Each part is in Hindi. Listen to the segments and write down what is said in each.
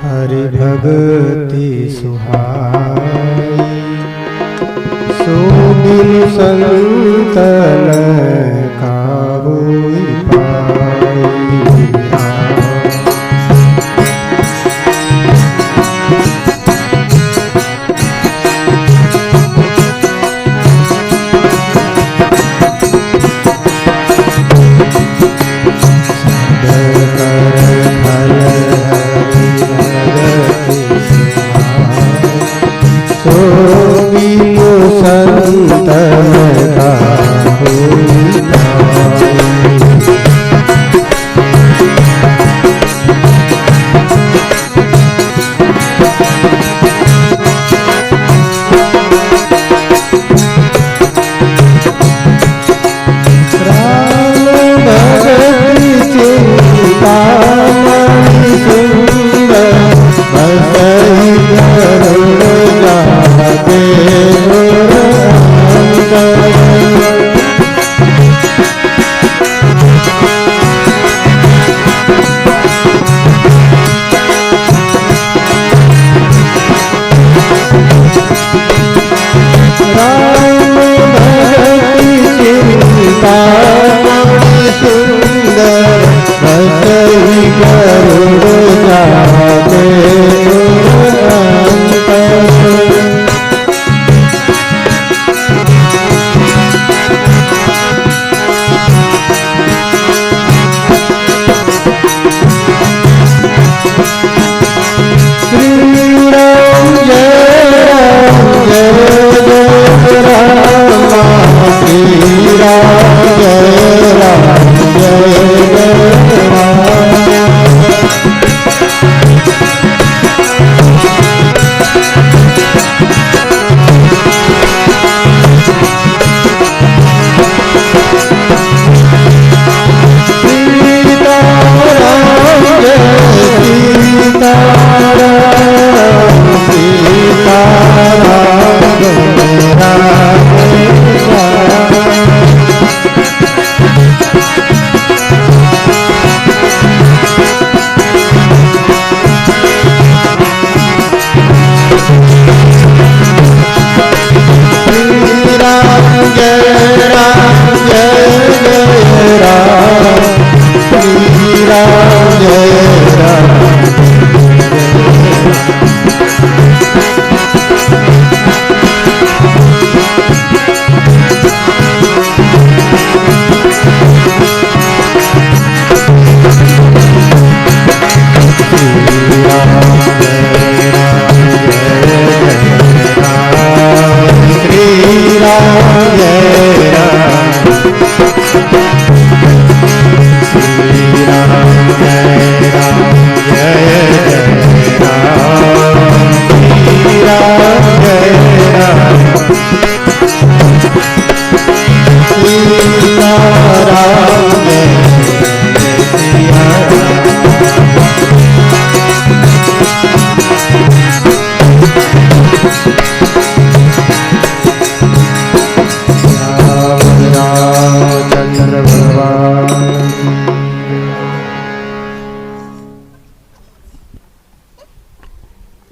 हरि भगति सुहाई, सो बिन संतन काहुई पाई।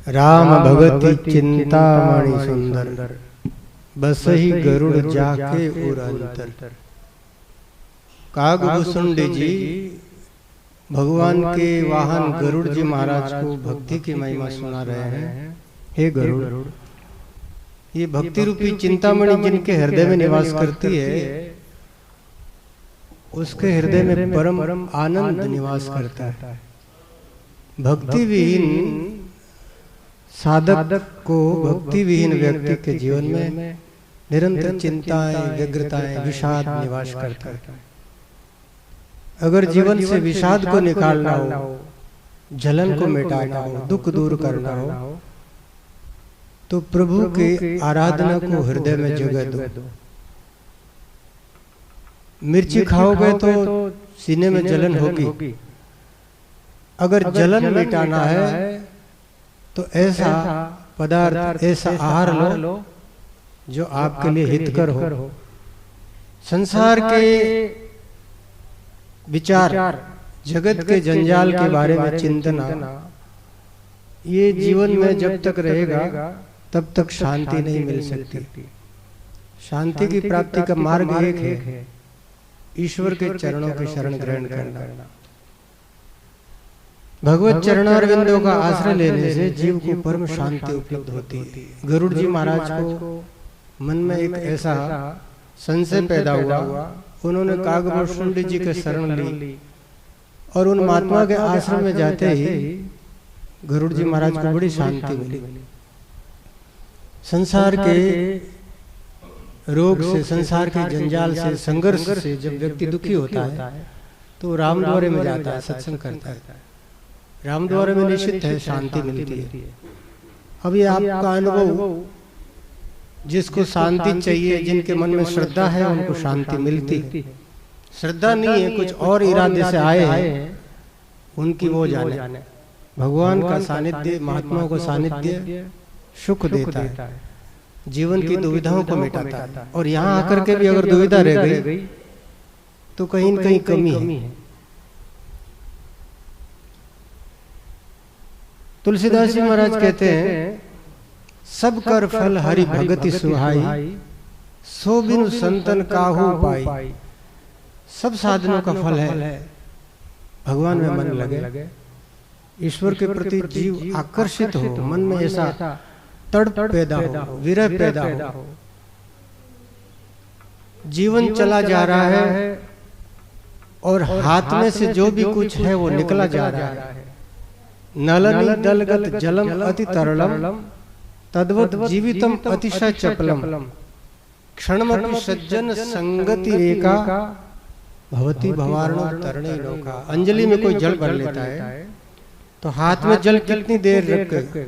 राम भगति चिंतामणि सुंदर, बसहि गरुड़ जाके उर अंतर। कागभूषुंड जी भगवान के वाहन गरुड़ जी महाराज को भक्ति की महिमा सुना रहे हैं। हे गरुड़, ये भक्ति रूपी चिंतामणि जिनके हृदय में निवास करती है, उसके हृदय में परम आनंद निवास करता है। भक्ति विहीन साधक को, भक्ति विहीन व्यक्ति के जीवन में निरंतर चिंताएं, व्यग्रताएं, विषाद निवास करता है। अगर जीवन से विषाद को निकालना हो, जलन को मिटाना हो, दुख दूर करना हो, तो प्रभु की आराधना को हृदय में जगह दो। मिर्ची खाओगे तो सीने में जलन होगी। अगर जलन मिटाना है तो ऐसा पदार्थ, ऐसा आहार लो जो आपके लिए हितकर हो। संसार के विचार, जगत के जंजाल के बारे में चिंतना ये जीवन में जब तक रहेगा तब तक शांति नहीं मिल सकती। शांति की प्राप्ति का मार्ग एक है, ईश्वर के चरणों की शरण ग्रहण करना। भगवत चरणारविंदों का आश्रय लेने से जीव को परम शांति उपलब्ध होती है। गरुड़ जी महाराज को मन में एक ऐसा संशय पैदा हुआ, उन्होंने कागभूषुंडी जी के शरण ली और उन महात्मा के आश्रम में जाते ही गरुड़ जी महाराज को बड़ी शांति मिली। संसार के रोग से, संसार के जंजाल से, संघर्ष से जब व्यक्ति दुखी होता है तो रामद्वारे में जाता है, सत्संग करता है। रामद्वारे में निश्चित है शांति मिलती है। अब ये आपका अनुभव, जिसको शांति चाहिए, जिनके मन में श्रद्धा है उनको शांति मिलती है। श्रद्धा नहीं है, कुछ और इरादे से आए हैं, उनकी वो जाने। भगवान का सानिध्य, महात्माओं को सानिध्य सुख देता है, जीवन की दुविधाओं को मिटाता है। और यहाँ आकर के भी अगर दुविधा रह गई तो कहीं न कहीं कमी है। तुलसीदास जी महाराज कहते हैं, सब कर फल हरि भगति सुहाई, सो बिनु संतन काहू पाई। सब साधनों का फल है भगवान में मन लगे, ईश्वर के प्रति जीव आकर्षित हो, मन में ऐसा तड़प पैदा हो, विरह पैदा हो। जीवन चला जा रहा है और हाथ में से जो भी कुछ है वो निकला जा रहा है। नलनी दलगत जलम अति तरलम, तद्वत जीवितम अतिशय चपलम, क्षणमपि सज्जन संगति रेखा, भवती भवार्णो तरणे नौका। अंजलि में कोई जल भर लेता है तो हाथ में जल कितनी देर रख के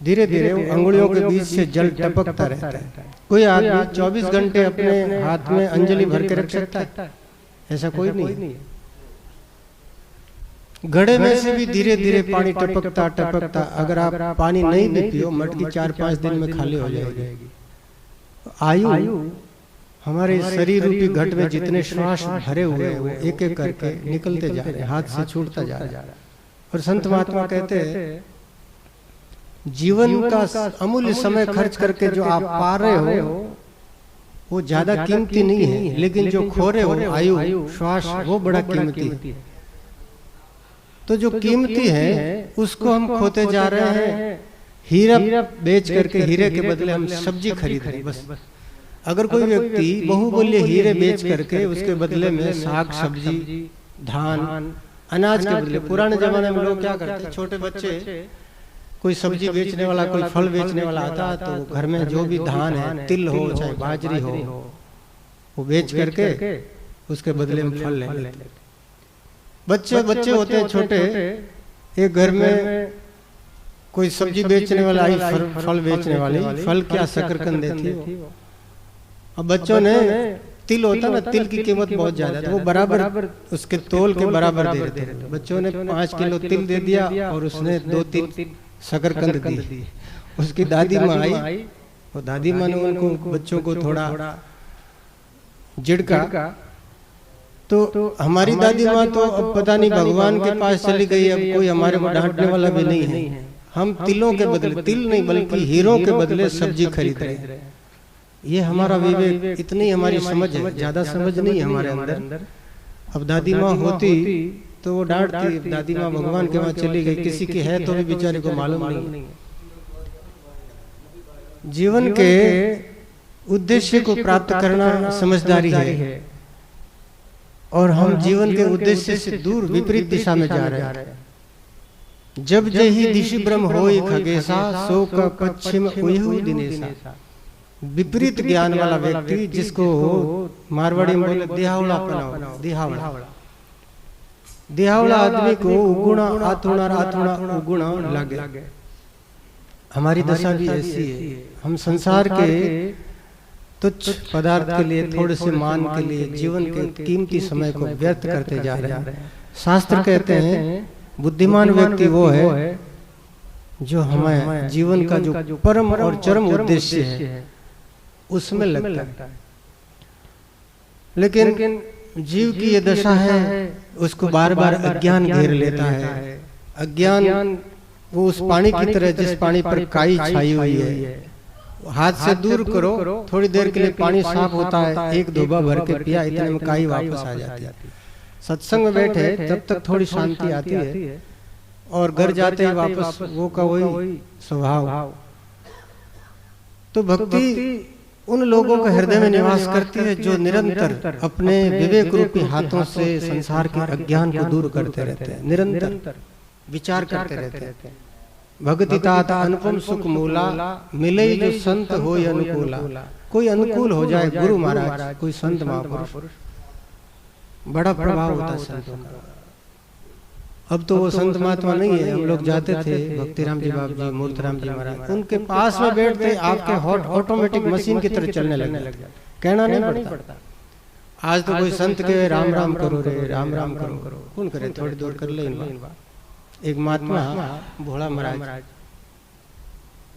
धीरे धीरे अंगुलियों के बीच से जल टपकता रहता है। कोई आदमी 24 घंटे अपने हाथ में अंजलि भर के रख सकता है? ऐसा कोई नहीं। घड़े में से भी धीरे धीरे पानी टपकता टपकता, अगर आप पानी नहीं भी पियो, मटकी 4-5 दिन में खाली हो जाएगी। आयु हमारे शरीर रूपी घट में जितने श्वास भरे हुए हैं वो एक एक करके निकलते जा रहे हैं, हाथ से छूटता जा रहा है। और संत महात्मा कहते हैं, जीवन का अमूल्य समय खर्च करके जो आप पा रहे हो वो ज्यादा कीमती नहीं है, लेकिन जो खो रहे हो आयु, श्वास, वो बड़ा कीमती है। तो जो कीमती है उसको हम खोते जा रहे हैं। हीरा बेच करके, हीरे के बदले हम सब्जी खरीद रहे हैं बस। अगर कोई व्यक्ति बहुमूल्य हीरे बेच करके उसके बदले में साग सब्जी, धान, अनाज के बदले, पुराने जमाने में लोग क्या करते, छोटे बच्चे कोई सब्जी बेचने वाला, कोई फल बेचने वाला आता तो घर में जो भी धान है, तिल हो चाहे बाजरी हो, वो बेच करके उसके बदले में फल ले लेते। बच्चे होते हैं छोटे, एक घर में कोई सब्जी बेचने वाला आई, फल बेचने वाली, फल क्या शकरकंद देती है। अब बच्चों ने, तिल होता ना, तिल की कीमत बहुत ज्यादा है, वो बराबर उसके तोल के बराबर दे देते हैं। बच्चों ने 5 किलो तिल दे दिया और उसने 2-3 शकरकंद दी। उसकी दादी माँ आई, और दादी माँ ने उनको, बच्चों को थोड़ा झिड़का। तो हमारी दादी माँ तो अब पता नहीं भगवान के पास चली गई, अब कोई हमारे को डांटने वाला भी नहीं है। हम तिलों के बदले, तिल नहीं बल्कि हीरों के बदले सब्जी खरीद रहे हैं। ये हमारा विवेक, इतनी हमारी समझ है, ज्यादा समझ नहीं है हमारे अंदर। अब दादी माँ होती तो वो डांटती, दादी माँ भगवान के वहां चली गई, किसी की है तो भी बेचारे को मालूम नहीं। जीवन के उद्देश्य को प्राप्त करना समझदारी है, और हम जीवन के उद्देश्य से दूर विपरीत दिशा में जा रहे हैं। जब जही दिशि ब्रह्म होई खगेसा, सो का पश्चिम उयहु दिनेसा। विपरीत ज्ञान वाला व्यक्ति, जिसको मारवाड़ी में बोले देहावड़ा, देहावड़ा आदमी को उगुणा आतुणा उगुणा लगे। हमारी दशा भी ऐसी है। हम संसार के तुच्छ पदार्थ के लिए, थोड़े से मान के लिए जीवन के कीमती समय को व्यर्थ करते जा रहे हैं। शास्त्र कहते हैं, बुद्धिमान व्यक्ति वो है जो हमें जीवन का जो परम और चरम उद्देश्य है उसमें लगता है। लेकिन जीव की ये दशा है, उसको बार बार अज्ञान घेर लेता है। अज्ञान वो उस पानी की तरह जिस पानी पर काई छाई हुई है, हाथ से दूर करो, थोड़ी देर के लिए पानी साफ होता है, एक धोबा भर के पिया, इतने में काई वापस आ जाती है। सत्संग में बैठे जब तक थोड़ी शांति आती है और घर जाते ही वापस वो का वही स्वभाव। तो भक्ति उन लोगों के हृदय में निवास करती है जो निरंतर अपने विवेक रूपी हाथों से संसार के अज्ञान को दूर करते रहते हैं, निरंतर विचार करते रहते हैं। भक्ति तात अनुपम सुख मूला, मिले जो संत हो अनुकूला। कोई अनुकूल हो जाए, गुरु महाराज, कोई संत महापुरुष, बड़ा प्रभाव होता है संतों का। अब तो वो संत महात्मा नहीं है। हम लोग जाते थे भक्तिराम जी बाबू जी, मूर्तिराम जी महाराज, उनके पास में बैठते आपके हॉट ऑटोमेटिक मशीन की तरह चलने लग जाते, कहना नहीं पड़ता। आज तो कोई संत के राम राम करो रे, राम राम करो, कौन करे, थोड़ी दूर कर ले। एक महात्मा भोला महाराज,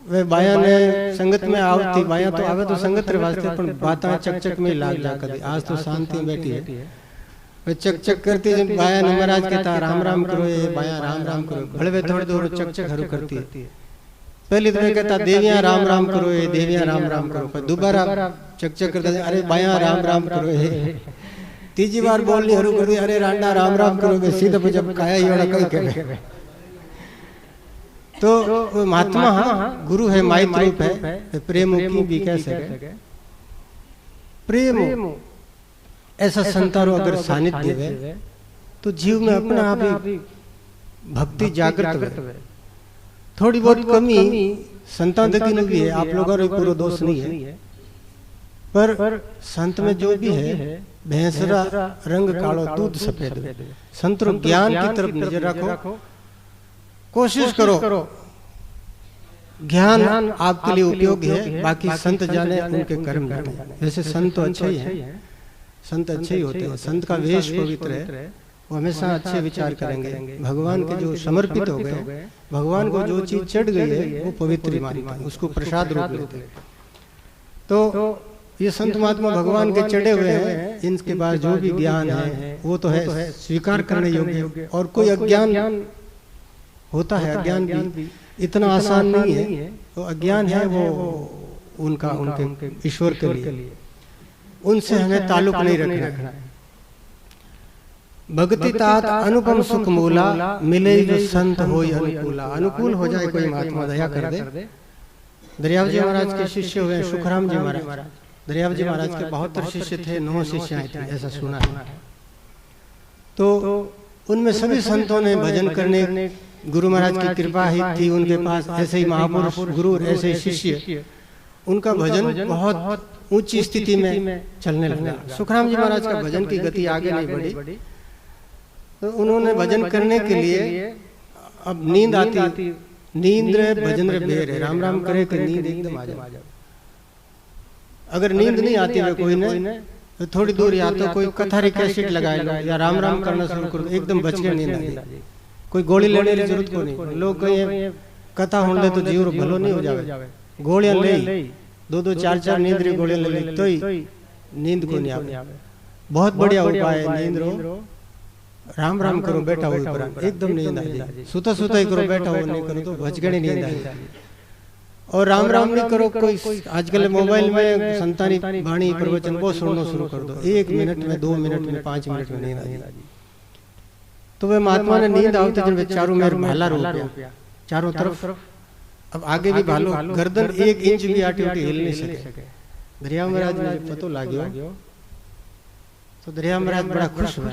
वे बाया ने संगत में आवती, बाया तो आवे तो संगत रे वास्ते, पण बाता चक में लाग जा कदी। आज तो शांति बैठी है, वे चक करती है। बाया ने महाराज कहता राम राम करो, ये बाया राम राम करो, भले वे थोड़ी दूर चक हरू करती है। पहले तो वे कहता देवियां राम राम करो, ये देवियां राम राम करो, पर दोबारा चक करता है, अरे बाया राम राम करो। ये तीजी बार बोलनी हरू कर दी, अरे रांडा राम राम करोगे, सीधा जब काया ही वाला कहीं कहे। तो महात्मा गुरु है, माइत्र रूप है, प्रेम की भी कह सके। प्रेम ऐसा संतारो अगर सानिध्य है तो जीव में अपने आप ही भक्ति जागृत है। थोड़ी बहुत कमी संतान की भी है, आप लोगों का पूरा दोष नहीं है, पर संत में जो भी है, भैंसरा रंग कालो दूध सफेद, संतों ज्ञान की तरफ नजर रखो, कोशिश करो। ज्ञान आपके लिए उपयोगी है, बाकी संत जाने उनके कर्म जाने। वैसे संत तो अच्छे ही हैं, संत अच्छे ही होते हैं, संत का वेश पवित्र है, वो हमेशा अच्छे विचार करेंगे। भगवान के जो समर्पित हो गए, भगवान को जो चीज चढ़ गई है वो पवित्र ही मानते हैं, उसको प्रसाद रूप लेते हैं। तो ये संत महात्मा भगवान के चढ़े हुए हैं, इनके पास जो भी ज्ञान है वो तो है स्वीकार करने योग्य। और कोई अज्ञान होता है, अज्ञान भी इतना आसान नहीं है, तो अज्ञान है वो उनका उनके ईश्वर के लिए, उनसे हमें ताल्लुक नहीं रखना है। भक्ति तात अनुपम सुख मूला, मिले जो संत हो अनुकूला। अनुकूल हो जाए कोई महात्मा, दया कर दे। दरियाव जी महाराज के शिष्य हुए सुखराम जी महाराज। दरियाव जी महाराज के 72 शिष्य थे, 9 शिष्य थे, ऐसा सुना है। तो उनमें सभी संतों ने भजन करने, गुरु महाराज की कृपा ही थी उनके पास। ऐसे ही महापुरुष गुरु, ऐसे ही शिष्य, उनका भजन बहुत ऊंची स्थिति में चलने लगा। सुखराम जी महाराज का भजन की गति आगे नहीं बढ़ी, तो उन्होंने भजन करने के लिए, अब नींद आती, नींद रे भजन रे बेर है, राम राम करे कि नींद एकदम आ जाए। अगर नींद नहीं आती है कोई ने, तो थोड़ी दूर या तो कोई कथारी कैसेट लगाए लो या राम राम करना शुरू कर दो, एकदम बच के नींद आ जाए। कोई गोली लेने की जरूरत को नहीं। लोग कहीं कथा होने दे तो जीव भलो नहीं हो जावे, गोलियां ले 2-2 4-4 नींद री गोलियां ले तो ही नींद को नहीं आवे। बहुत बढ़िया उपाय है नींद रो, राम राम करो, बैठा हुए पर एकदम नींद आ जाए। सुता ही करो, बैठा हुआ नहीं करो तो भजगड़ी नींद आ जाए। और राम राम नहीं करो, कोई आजकल मोबाइल में संतानी वाणी प्रवचन वो सुनना शुरू कर दो, 1 मिनट में, 2 मिनट में, 5 मिनट में नींद आ जाए। तो वे महात्मा ने नींद आवते जन चारों मेर भाला रोप्या, चारों तरफ। अब आगे भी भालो, गर्दन 1 इंच भी आटी हिल नहीं सके। दरिया महाराज ने पतो लाग्यो, तो दरिया महाराज बड़ा खुश हुआ।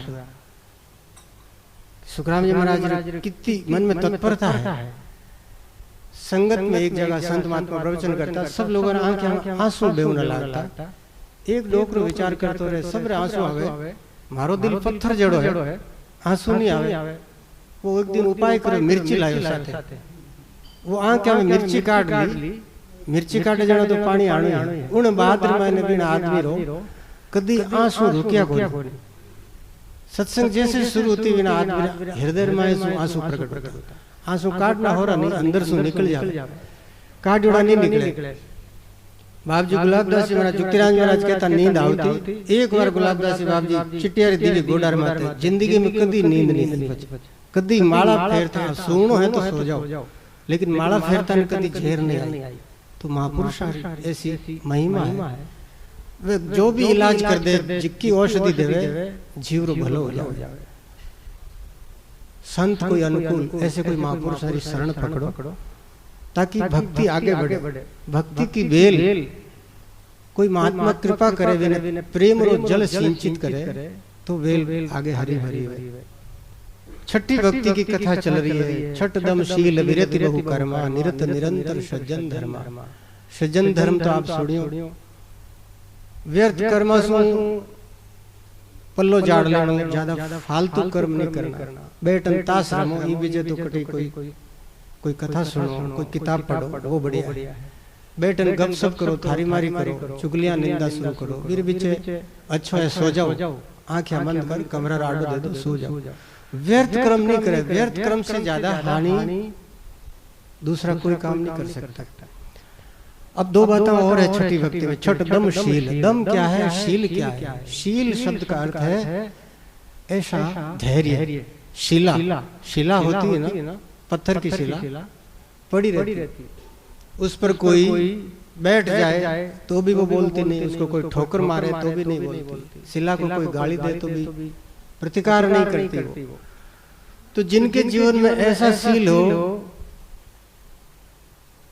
सुखराम जी महाराज कितनी मन में तत्परता है। संगत में एक जगह संत महात्मा प्रवचन करता, सब लोगों ने आंखें आंसू बेवने लगता। एक डोकरो विचार करते रहे, सब आंसू आवे, मारो दिल पत्थर जड़ो है, आंसू नहीं आवे। वो एक दिन उपाय करे, मिर्ची लायो साथे। वो आंख में मिर्ची काट ली, मिर्ची काटे जाना तो पानी आणो। उन बहादुर माने बिन आदमी रो कदी आंसू रुकिया कोनी। सत्संग जैसे शुरू होती बिना आदमी हृदय में आंसू प्रकट होता। आंसू काटना हो रहा नहीं, अंदर से निकल जावे, काट जोड़ा नहीं निकले। बाप जी गुलाबदास जी महाराज, जुक्तिराज महाराज कहता नींद आवती। एक बार गुलाबदास जी बाप जी चिट्टियारी दिली गोडार माते, जिंदगी में कदी नींद नहीं, कदी माला फेरता, सोनो है तो सो जाओ। लेकिन माड़ा फेरता ने कभी झेर नहीं आई। तो महापुरुष ऐसी महिमा है, वे जो भी इलाज कर दे, जिक्की औषधि देवे, जीव रो भलो हो जावे। संत कोई अनुकूल ऐसे कोई महापुरुष हरी शरण पकड़ो ताकि भक्ति आगे बढ़े। भक्ति की बेल कोई महात्मा कृपा करे, वे प्रेम रो जल सिंचित करे तो वेल आगे हरी भरी है। छठी भक्ति की कथा चल रही है। छठ दम शील विरति बहु कर्मा, निरत निरंतर सज्जन धर्मा। सज्जन धर्म तो आप सुनियो, व्यर्थ कर्म सु पल्लो जाड़ लेनो, ज्यादा फालतू कर्म नहीं करना। बैठन ताश रमो, ई बीजे तो कटी कोई कथा सुनो, कोई किताब पढ़ो, वो बढ़िया है। बैठन गपशप करो, थारी मारी करो, चुगलियां निंदा शुरू करो, फिर बीचे अच्छा है सो जाओ, आंखें बंद कर कमरा राडो दे दो, सो जाओ। व्यर्थ कर्म नहीं करे। व्यर्थ कर्म से ज्यादा हानि दूसरा कोई काम नहीं कर सकता। अब दो बातें और है छठी भक्ति में। छठ दम शील। दम क्या है, शील क्या है? शील शब्द का अर्थ है ऐसा धैर्य। शिला होती है ना, पत्थर की शिला पड़ी रहती, उस पर कोई बैठ जाए तो भी वो बोलती नहीं, उसको कोई ठोकर मारे तो भी नहीं बोलती, शिला को कोई गाली दे तो भी प्रतिकार नहीं करती वो। तो जिनके जीवन में ऐसा शील हो,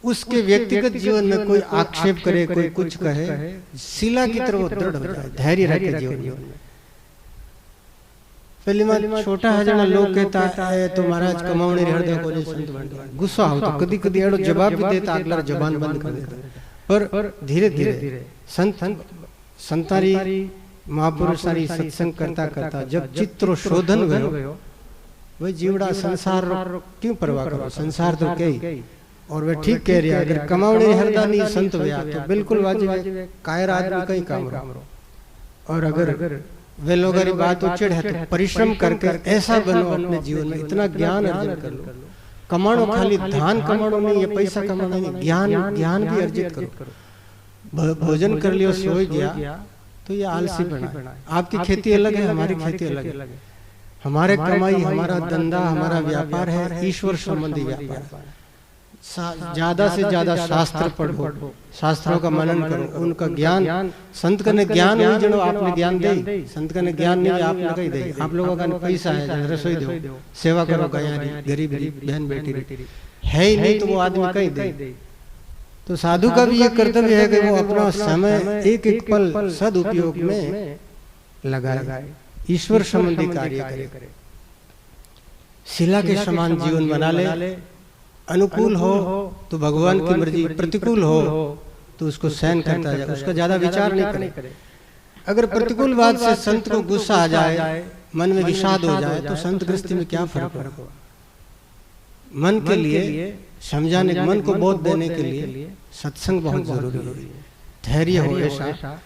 उसके व्यक्तिगत जीवन में कोई आक्षेप करे, कोई कुछ कहे, शिला की तरह वो दृढ़ हो जाए, धैर्य रखे जीवन में। पहली बार छोटा हजाना लोग कहता है तो महाराज कमावणी हृदय को संत बन गया, गुस्सा हो तो कदी कदी एड़ो जवाब भी देता, अगला जबान बंद कर देता। पर धीरे धीरे संतारी महापुरुषारी सत्संग करता करता जब चित्रो शोधन भयो, वही जीवड़ा संसार क्यों परवाह करो, संसार तो कई। और वे ठीक कह रहा है, अगर कमावणी हृदय नहीं संत हुआ तो बिल्कुल वाजिब है, कायर आदमी कहीं काम रो। और अगर वे लोग बात उचित है तो परिश्रम करके ऐसा बनो अपने जीवन में, इतना ज्ञान अर्जन कर लो। कमानो खाली धान कमानो नहीं, ये पैसा कमाना नहीं, ज्ञान भी अर्जित करो। भोजन कर लियो, सो गया तो ये आलसी बना। आपकी खेती अलग है, हमारी खेती अलग है। हमारे कमाई, हमारा धंधा, हमारा व्यापार है ईश्वर संबंधी व्यापार। ज्यादा से ज्यादा शास्त्र पढ़ो, शास्त्रों का मनन करो, उनका ज्ञान। संत का ने ज्ञान हुई जनो आपने ज्ञान दे, संत का ने ज्ञान नहीं आपने कही दे। आप लोगों का पैसा है, रसोई दो, सेवा करो, गरीब बहन बेटी है ही नहीं तो वो आदमी कहीं दे। तो साधु का भी ये कर्तव्य है कि वो अपना समय एक एक पल सदुपयोग में लगाए, ईश्वर संबंधी कार्य करे, शिला के समान जीवन बना ले। अनुकूल हो तो भगवान की मर्जी, प्रतिकूल हो तो उसको सहन करता जाए, उसका ज्यादा विचार नहीं करे। अगर प्रतिकूल बात से संत को गुस्सा आ जाए, मन में विषाद हो जाए, तो संत गृहस्थी में क्या फर्क होगा? मन के लिए समझाने, मन को बोध देने के लिए सत्संग बहुत जरूरी है। धैर्य हो ऐसा।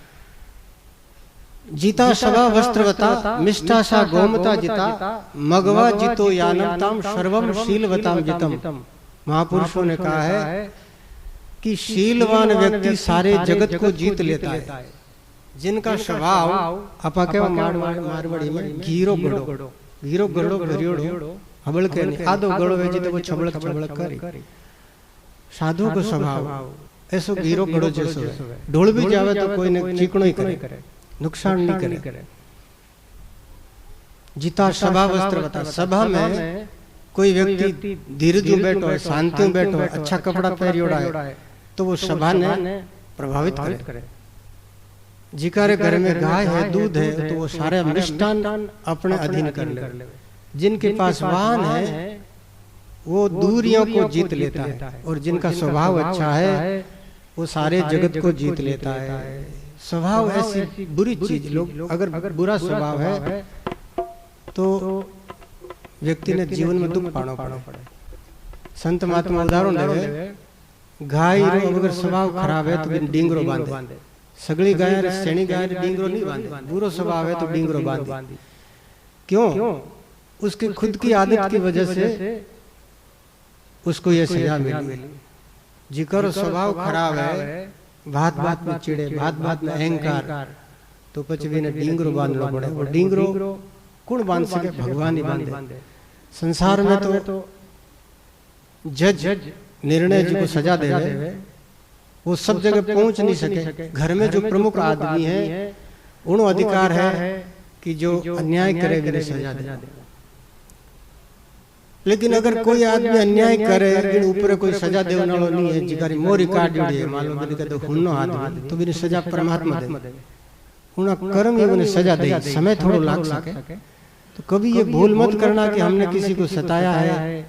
जीता सभा वस्त्रवता, मिष्ठा सा गोमता जिता, मगवा जितो यानम ताम सर्वम शीलवताम जितम। महापुरुषों ने कहा है कि शीलवान व्यक्ति सारे जगत को जीत लेता है, जिनका स्वभाव अपा के मारवाड़ी में घीरो गड़ो घरियोड़ो हबड़ के नहीं, आधो गड़ो वेजी तो वो छबड़क करे। साधु को स्वभाव ऐसो घीरो गड़ो जैसो है, ढोल भी जावे तो कोई ने चिकनो ही करे, नुकसान नहीं करे। जीता सभा वस्त्रवता, सभा में कोई व्यक्ति धीरज में बैठो है, शांति में बैठो है, अच्छा कपड़ा पहरियोड़ा है तो वो सभा ने प्रभावित करे। जिकारे घर में गाय है, दूध है, तो वो सारे मिष्टान अपने अधीन कर ले। जिनके पास वाहन है वो दूरियों को जीत लेता है, और जिनका स्वभाव अच्छा है वो सारे जगत को जीत लेता है। स्वभाव ऐसी बुरी चीज, लोग अगर बुरा स्वभाव है तो व्यक्ति ने जीवन में दुख पाना पड़े। संत महात्मा उदाहरण देवे, गाय रो अगर स्वभाव खराब है तो डिंगरो बांधे, सगली गाय सेणी गाय डिंगरो नहीं बांधे, बुरो स्वभाव है तो डिंगरो बांधे। क्यों? उसकी खुद की आदत की वजह से उसको ये सजा मिली। जिकर स्वभाव खराब है, बात बात में चिड़े, बात बात में अहंकार, तो पचवी ने डिंगरो बांधना पड़े। और डिंगरो कौन बांध सके? भगवान ही बांधे। संसार में तो जज निर्णय जी को सजा देवे, वो सब जगह पहुंच नहीं सके। घर में जो प्रमुख आदमी है उन अधिकार है कि जो अन्याय करे उन्हें सजा दे। लेकिन अगर कोई आदमी अन्याय करे इन ऊपर कोई सजा देने वाला नहीं है, जिकारी मोरी काट जोड़ी है, मालूम नहीं कहते हुन्नो आदमी तो भी सजा परमात्मा दे, उन कर्म ही उन्हें सजा दे। समय थोड़ा लाग सके तो कभी ये भूल मत करना कि हमने किसी को सताया है,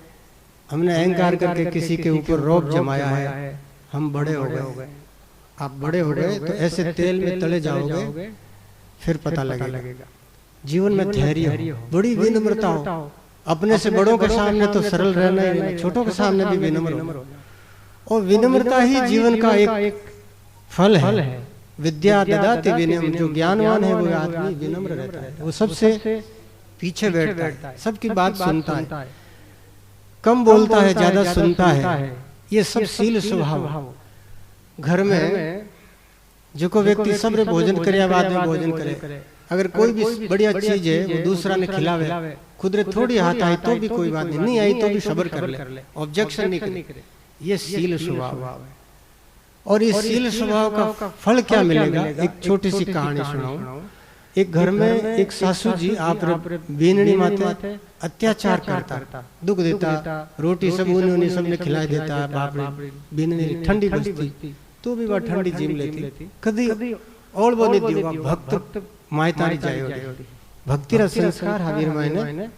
हमने अहंकार करके किसी के ऊपर रौब जमाया है, हम बड़े हो गए। आप बड़े हो गए तो ऐसे तेल में तले जाओगे, फिर पता लगेगा। जीवन में धैर्य हो, बड़ी विनम्रता हो। अपने से बड़ों के सामने तो सरल रहना ही नहीं, छोटों के सामने भी विनम्र हो। और विनम्रता ही जीवन का एक फल है। विद्या ददाति विनम्र, जो ज्ञानवान है वो आदमी विनम्र रहता है, वो सबसे पीछे बैठता है, सबकी बात सुनता है, कम बोलता है, ज्यादा सुनता है। ये सब शील स्वभाव। घर में जो को व्यक्ति सबरे भोजन करे, बाद में भोजन करे, अगर कोई भी बढ़िया चीज है वो दूसरा ने खिलावे, खुद रे थोड़ी हाथ आई तो भी कोई बात नहीं आई तो भी सब्र कर ले, ऑब्जेक्शन नहीं करे। ये शील स्वभाव है। और इस शील स्वभाव का फल क्या मिलेगा? एक छोटी सी कहानी सुनाऊं। एक घर में एक सासू जी आप बीननी माते अत्याचार करता, दुख देता, रोटी सब उन्होंने सबने खिला देता, बाप रे बीननी ठंडी बजती तो भी वह ठंडी जीम लेती, कभी और वो नहीं दियो भक्त मायतारी जाए। भक्ति रा संस्कार हावीर मायने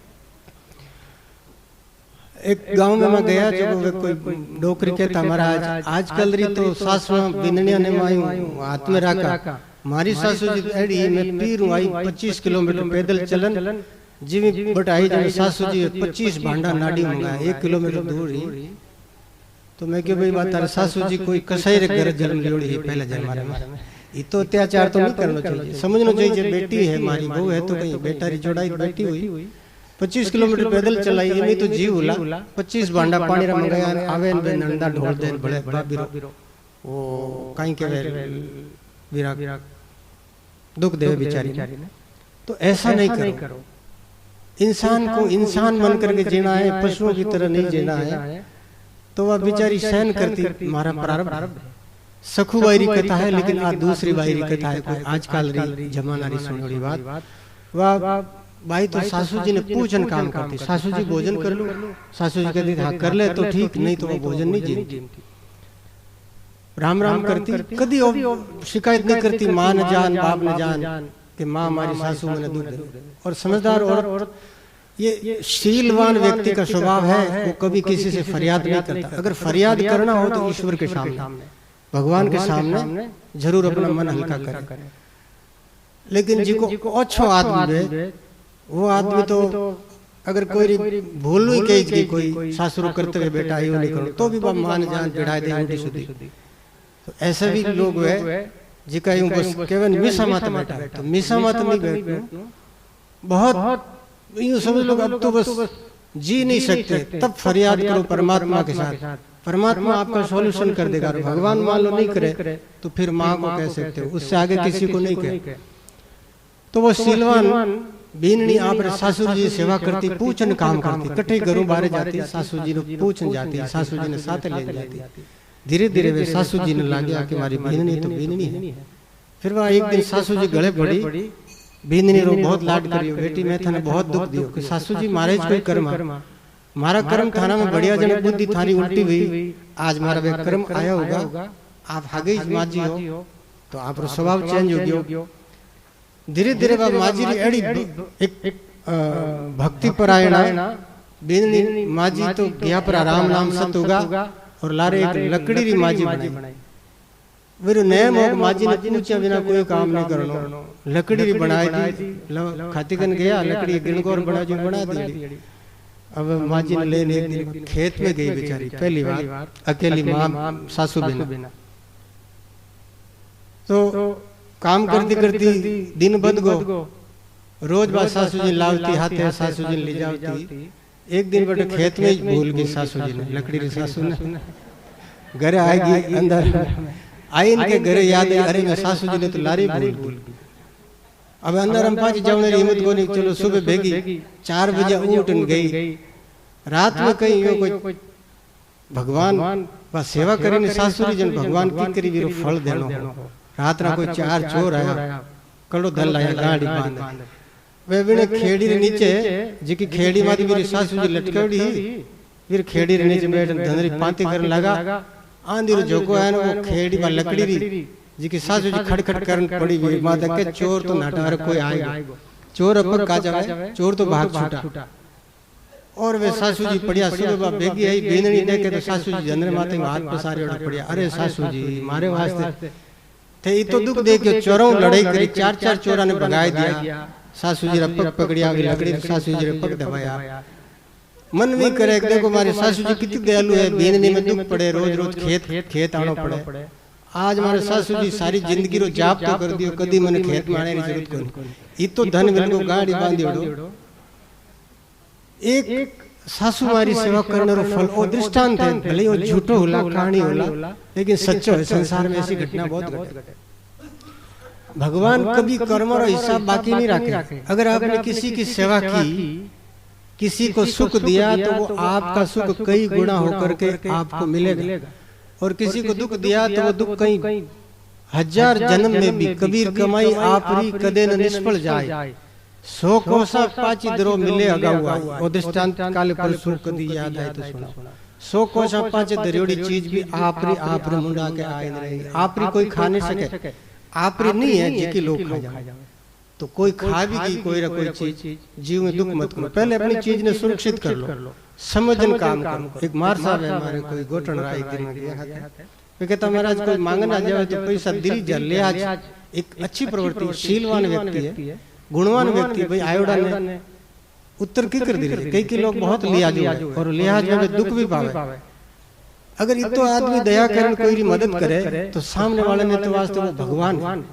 एक गांव में मैं गया, जब कोई डोकरी कहता महाराज आजकल री तो सासवा बिननिया ने मायू हाथ में रखा, मारी सासू जी एड़ी मैं पीरू आई 25 किलोमीटर पैदल चलन जीवी बटाई जब सासू जी 25 भांडा नाड़ी मंगा 1 किलोमीटर दूर ही। तो मैं क्यों भाई बात, सासू जी कोई कसाई रे घर जन्म लियोड़ी है पहले जन्म में, ये तो अत्याचार तो नहीं करना चाहिए, समझना चाहिए बेटी है हमारी, बहू है तो कहीं बेटा री जोड़ाई बेटी हुई 25 किलोमीटर पैदल चलाई, नहीं तो जीव हुला 25 भांडा पानी रा मंगाया, आवे बे नंदा ढोल दे बड़े बाबीरो वो कहीं के विराग दुख देवे बेचारी ने। तो ऐसा नहीं करो। इंसान को इंसान मन करके जीना है, पशुओं की तरह नहीं जीना है। तो वह बेचारी सहन करती, हमारा प्रारब्ध है। सखू बायरी कथा है, लेकिन आज दूसरी बायरी कथा है, कोई आजकल री जमाना री सुनोड़ी बात। वह भाई तो सासू जी ने पूजन काम करती, सासू जी भोजन कर लो, सासू जी कहती हाँ कर ले तो ठीक, नहीं तो वो भोजन नहीं जीती, राम राम करती, कभी शिकायत नहीं करती, माँ न जान बाप न जान कि माँ हमारी सासू मैंने दूध दे। और समझदार औरत, ये शीलवान व्यक्ति का स्वभाव है, वो कभी किसी से फरियाद नहीं करता। अगर फरियाद करना हो तो ईश्वर के सामने, भगवान के सामने जरूर अपना मन हल्का करे। लेकिन जिको अच्छो आदमी है, वो आदमी तो अगर कोई भूल हुई कही कोई सासुर करते हुए बेटा आयो नहीं करो तो भी बाप मान जान पिढ़ाई दे उल्टी सुधी। तो ऐसे भी लोग है जिका यूं बस केवल मिसा मत बैठा, तो मिसा मत नहीं बैठो, बहुत यूं समझ लो अब तो बस जी नहीं सकते, तब फरियाद करो परमात्मा के साथ, परमात्मा आपका सॉल्यूशन कर देगा। भगवान मान लो नहीं करे तो फिर माँ को कह सकते हो, उससे आगे किसी को नहीं कहे। तो वो शीलवान बीननी आप सासू जी सेवा करती, पूछन काम करती, कटे घरों बाहर जाती, सासू जी ने पूछन जाती, सासू जी ने साथ ले जाती। धीरे धीरे वे सासू जी ने लागे कि हमारी बीननी तो बीननी है। फिर वह एक दिन सासू जी गले पड़ी, बीननी रो बहुत लाड करियो, बेटी मैं थाने बहुत दुख दियो कि सासू जी मारे कोई कर्म, मारा कर्म थाना में बढ़िया जन बुद्धि थारी उल्टी हुई, आज मारा वे कर्म आया होगा, आप हागे माजी हो तो आप स्वभाव चेंज हो गयो। धीरे धीरे बाबा माजी एड़ी एक भक्ति परायणा बीननी माजी तो गया पर राम नाम सत होगा और लारे एक लकड़ी री माजी बनाई। वीर नए मोग माजी ने पूछा बिना कोई काम नहीं करनो, लकड़ी री बनाई दी, खातिकन गया लकड़ी गिणगोर बना जो बना दी। अब माजी ने लेने एक दिन खेत में गई बेचारी, पहली बार अकेली माँ सासू बिना। तो काम करती करती दिन बद गो, रोज बात सासू जी लावती हाथे, सासू जी ले जाती। एक दिन बटे खेत में ही भूल गई सासू जी ने, लकड़ी री सासू ने घर आएगी अंदर आई, इनके घरे याद है अरे मैं सासू जी ने तो लारी भूल गई। अब अंदर हम पाँच जाने हिम्मत को नहीं, चलो सुबह भेगी 4 बजे उठन गई, रात में कहीं यो कोई भगवान वा सेवा करीने सासुरी जन भगवान की करी वीरो फल देनो रात ना कोई चार चोर आया कड़ो धन लाया गाड़ी बांध वे बिने खेड़ी रे नीचे जिकी खेड़ी माती मेरी सासू जी लटकावड़ी फिर खेड़ी रे नीचे बैठ धंधरी पांती करने लगा आंधी रो झोको है वो खेड़ी बा लकड़ी री जिकी सासू जी खड़खड़ करन पड़ी हुई माता के चोर तो नाटार कोई आएगा चोर अब का जावे चोर तो भाग छूटा और वे सासू जी पड़िया सुबह बेगी आई बेननी देखे तो सासू जी जनरे माते हाथ पसारे ओड़ा पड़िया अरे सासू जी मारे वास्ते थे ई तो दुख देख के चोरों लड़ाई करी चार चार चोरा ने भगाई दिया सासू जी रपक पकड़िया लकड़ी सासू जी रपक दबाया मन में करे देखो मारी सासू जी कितनी दयालु है बेननी में दुख पड़े रोज रोज खेत आनो पड़े आज मारे सासू जी सारी जिंदगी रो जाप तो कर दियो कदी मने खेत माने री जरूरत कोनी ई तो धन मिल को गाड़ी बांधियोड़ो एक सासू मारी सेवा करने रो फल ओ दृष्टांत है भले वो झूठो होला कहानी होला लेकिन सच्चो है संसार में ऐसी घटना बहुत घटे भगवान कभी कर्म रो हिसाब बाकी नहीं रखे अगर आपने किसी की सेवा की किसी को सुख दिया तो वो आपका सुख कई गुना होकर के आपको मिलेगा और किसी को दुख दिया तो वो दुख कई हजार जन्म में भी कबीर कमाई आपरी कदे न निष्फल जाए 100 कोसा पाची दरो मिले अगा हुआ वो दृष्टांत काले परसों कदी याद आए तो सुना 100 कोसा पाची दरियोड़ी चीज भी आपरी मुंडा के आए रहेगी आपरी कोई खा नहीं सके आपरी नहीं है जिकी लोग खा जाए तो कोई खा भी की कोई ना कोई चीज जीव में दुख मत करो पहले अपनी चीज ने सुरक्षित कर लो समझन काम करो एक मार साहब है हमारे कोई गोटन राय दिन में गया था वे कहता महाराज कोई मांगना जाए तो पैसा दिल जा ले आज एक अच्छी प्रवृत्ति शीलवान व्यक्ति है गुणवान व्यक्ति भाई आयोडा ने उत्तर की कर दी कई के लोग बहुत लिहाज और लिहाज में दुख भी पावे अगर ये तो आदमी दया करन कोई मदद करे तो सामने वाले ने तो वास्तव में भगवान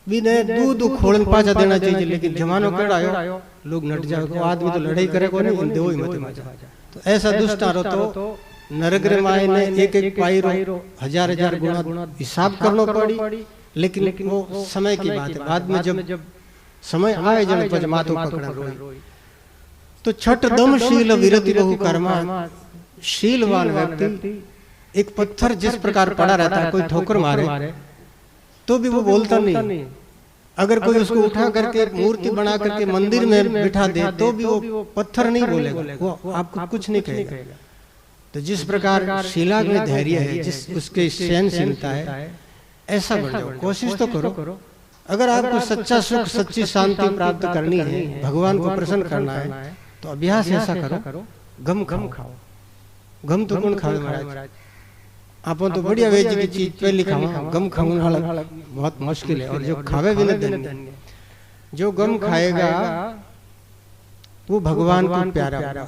भी ने दूध खोलन पाचा देना चाहिए लेकिन जमानो केड़ा आयो लोग नट जाओ को आदमी तो लड़ाई करे को नहीं दो ही मत मजा तो ऐसा दुष्ट आरो तो नरक माए ने एक एक पाई रो हजार हजार गुना हिसाब करनो पड़ी लेकिन वो समय की बात है बाद में जब समय आए जन पज माथो पकड़ा रोई तो छठ दम शील विरति बहु कर्मा शीलवान व्यक्ति एक पत्थर जिस प्रकार पड़ा रहता है कोई ठोकर मारे तो भी वो बोलता नहीं अगर कोई उसको उठा करके मूर्ति बना करके मंदिर में बिठा दे तो भी वो पत्थर नहीं बोलेगा वो आपको कुछ नहीं कहेगा तो जिस प्रकार शीला में धैर्य है जिस उसके सहनशीलता है ऐसा बन जाओ कोशिश तो करो अगर आपको सच्चा सुख सच्ची शांति प्राप्त करनी है भगवान को प्रसन्न करना है तो अभ्यास ऐसा करो गम खाओ गम तो कौन खावे महाराज आप तो बढ़िया वेज की चीज पहले खावा गम खाने वाला बहुत मुश्किल है और जो खावे भी नहीं धन्य जो गम खाएगा वो भगवान को प्यारा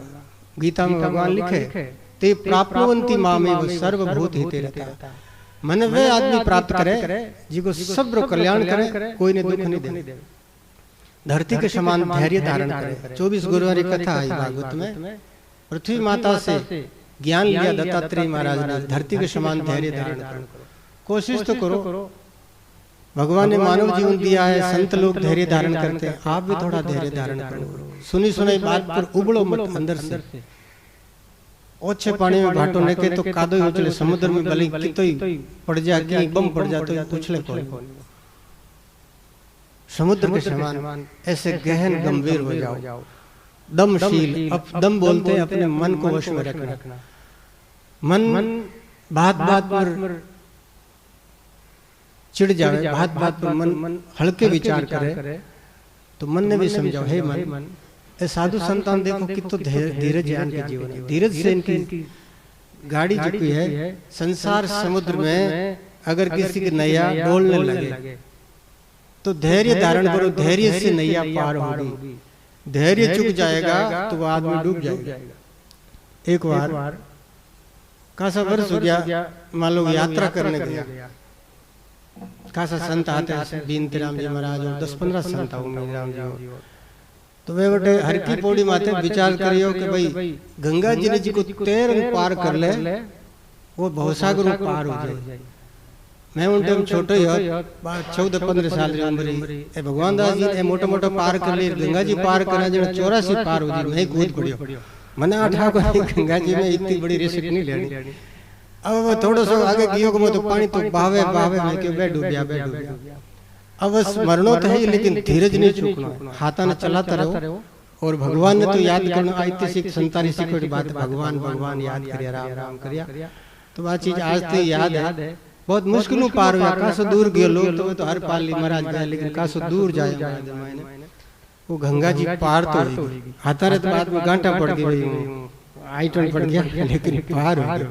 गीता में भगवान लिखे ते प्राप्तवंती माँ में वो सर्वभूत हिते रहता मन वे आदमी प्राप्त करे जिसको सब कल्याण करे कोई ने दुख नहीं दे धरती के समान धैर्य धारण करे 24 गुरुवारी कथा आई भागवत में पृथ्वी माता से ज्ञान लिया दत्तात्रेय महाराज ने धरती के समान धैर्य धारण करो कोशिश तो करो भगवान ने मानव जीवन दिया है संत लोग धैर्य धारण करते हैं आप भी थोड़ा धैर्य धारण करो सुनी सुनाई बात पर उबड़ो मत अंदर से ओछे पानी में भाटो ने के तो कादो उछले समुद्र में भले कितोई पड़ जा कि बम पड़ जा तो उछले कौन समुद्र के समान ऐसे गहन गंभीर हो जाओ दमशील अब दम बोलते हैं अपने मन को वश में रखना मन बात बात पर चिढ़ जाए बात पर मन हल्के विचार करे तो मन ने भी समझाओ हे मन ए साधु संतान देखो कितो धीरज है इनके जीवन में धीरज से इनकी गाड़ी झुकी है संसार समुद्र में अगर किसी की नैया डोलने लगे तो धैर्य धारण करो धैर्य से नैया पार होगी धैर्य चुक जाएगा तो वो आदमी डूब जाएगा एक बार खासा वर्ष हो गया मान लो यात्रा करने गया खासा संत आते हैं बीनती राम जी महाराज और 10-15 संत राम जी तो वे बेटे हर की पौड़ी माते विचार करियो कि भाई गंगा जी ने जी को तैर पार कर ले वो भवसागर पार हो जाए मैं उन टाइम छोटे ही 14-15 साल की उम्र भगवान दास जी ने मोटा मोटा पार कर लिए गंगा जी पार करा जो 84 पार हो जी मैं कूद पड़ियो मैंने आठा को गंगा जी में इतनी बड़ी रिस्क नहीं लेनी। अब थोड़ा सा आगे गियो को तो पानी तो बहावे बहावे में के बे डूबिया। अब मरणो तो है लेकिन धीरज नहीं चूकना, हाथा ने चलाता रहो और भगवान ने तो याद करना। ऐतिहासिक संतारी सिक्योरिटी बात, भगवान भगवान याद करिया, राम राम करिया। तो वह चीज आज तो याद है। बहुत मुश्किलों पार हुआ, कासो दूर गए लोग तो हर पाल ली महाराज गया, लेकिन कासो दूर जाए वो गंगा जी पार तो होगी। हाथा रे तो बाद में गांठा पड़ गई, आइटन पड़ गया, लेकिन पार हो गया।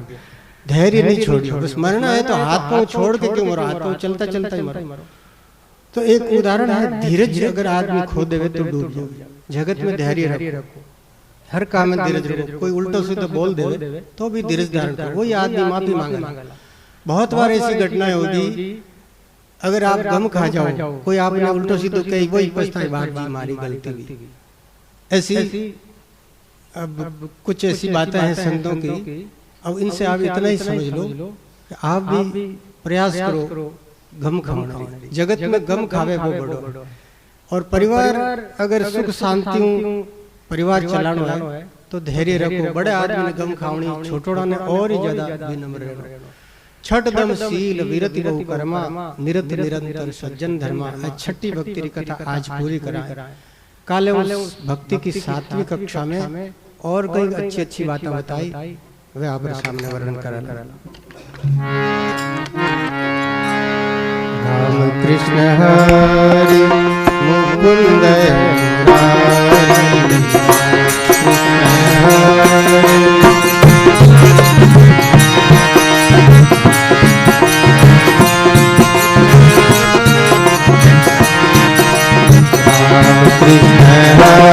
धैर्य नहीं छोड़ियो, बस मरना है तो हाथ पांव छोड़ के क्यों मरो, हाथ पांव चलता चलता ही मरो। तो एक उदाहरण है, धीरज अगर आदमी खो देवे तो डूब जाए। जगत में धैर्य रखो, हर काम में धीरज रखो। कोई उल्टा सीधा बोल देवे तो भी धीरज धारण करो, वही आदमी माफी मांगेगा। बहुत बार ऐसी घटनाएं होगी, अगर आप गम खा जाओ, कोई आपने उल्टा सीधा कही, वही पछताए बात जी हमारी गलती हुई। ऐसी अब कुछ ऐसी बातें हैं संतों की। अब इनसे आप इतना ही समझ लो कि आप भी प्रयास करो गम खाना। जगत में गम खावे वो बड़ो। और परिवार अगर सुख शांति परिवार चलानो है तो धैर्य रखो। बड़े आदमी ने गम खावनी, छोटोड़ा ने और ही ज्यादा विनम्र रहना। छठ दम शील विरति बहु कर्मा, निरत निरंतर सज्जन धर्मा। छठी भक्ति की कथा आज पूरी कराएं। काले उस भक्ति की 7वीं कक्षा में और कई अच्छी अच्छी बातें बताई, वे आप सामने वर्णन करा। Ram Krishna Hari Mukund Murari, Krishna Hari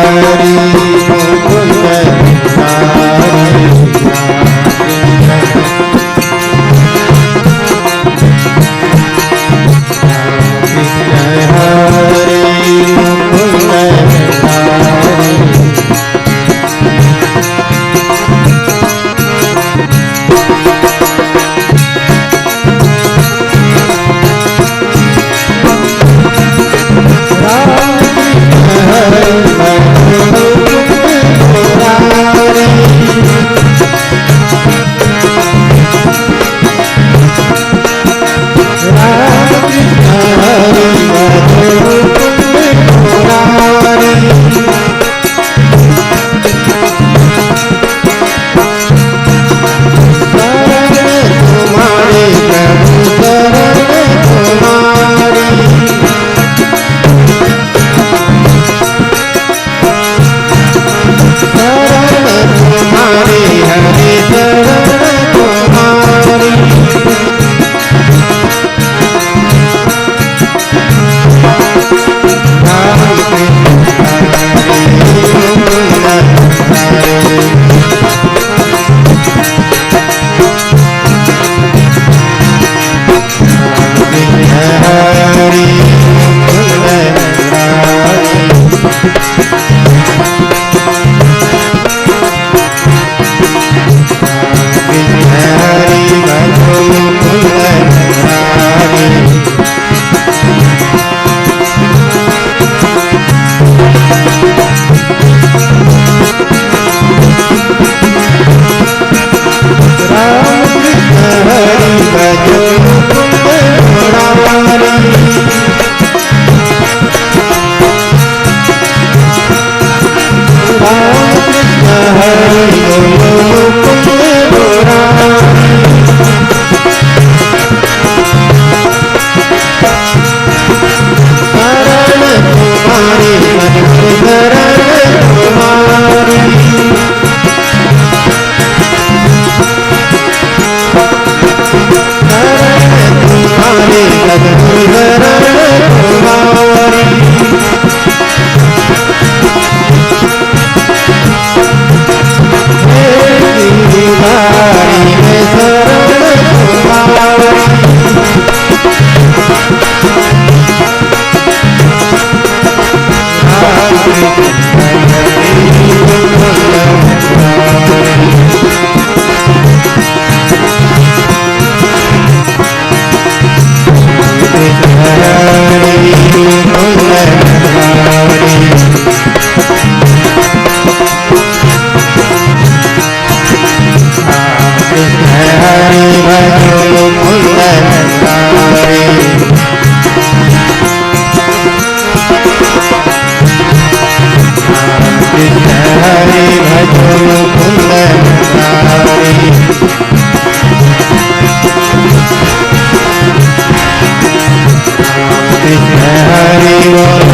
Hare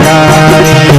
Hare